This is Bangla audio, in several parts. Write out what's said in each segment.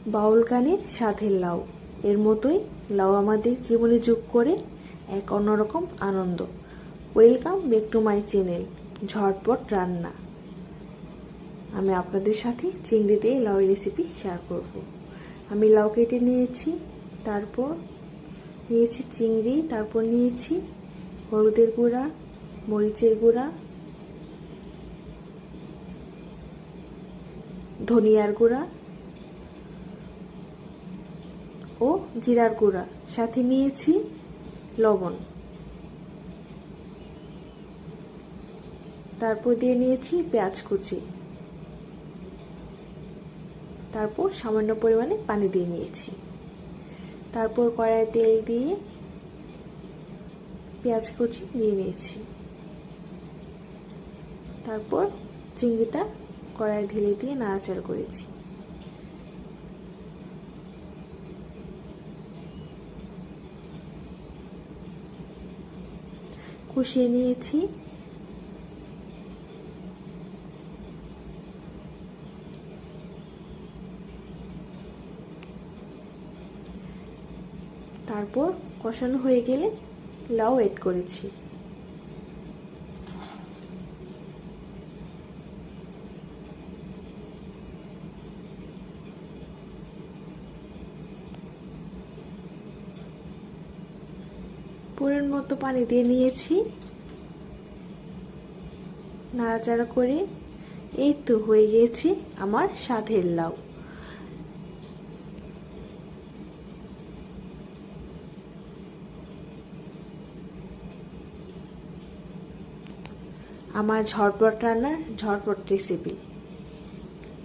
বাউল গানের স্বাদের লাউ, এর মতোই লাউ আমাদের জীবনে যোগ করে এক অন্যরকম আনন্দ। Welcome back to my channel Jhatpat Ranna. আমি আপনাদের সাথে চিংড়ি দিয়ে লাউ রেসিপি শেয়ার করব। আমি লাউ কেটে নিয়েছি, তারপর নিয়েছি চিংড়ি, তারপর নিয়েছি হলুদের গুঁড়া, মরিচের গুঁড়া, ধনিয়ার গুঁড়া ও জিরার গুঁড়া, সাথে নিয়েছি লবণ, তারপর দিয়ে নিয়েছি পেঁয়াজ কুচি, তারপর সামান্য পরিমাণে পানি দিয়ে নিয়েছি। তারপর কড়াইয়ে তেল দিয়ে পেঁয়াজ কুচি দিয়ে নিয়েছি। তারপর চিংড়িটা কড়াইয়ে ঢেলে দিয়ে নাড়াচাড়া করেছি। কষিয়ে নিয়েছি। তারপর কষানো হয়ে গেলে লাউ এড করেছি। পরিমাণ মতো পানি দিয়ে নিয়েছি। নাড়াচাড়া করে এই তো হয়ে গিয়েছে আমার স্বাদের লাউ। আমার ঝটপট রান্নার ঝটপট রেসিপি,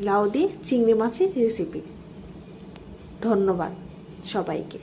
লাউ দিয়ে চিংড়ি মাছের রেসিপি। ধন্যবাদ সবাইকে।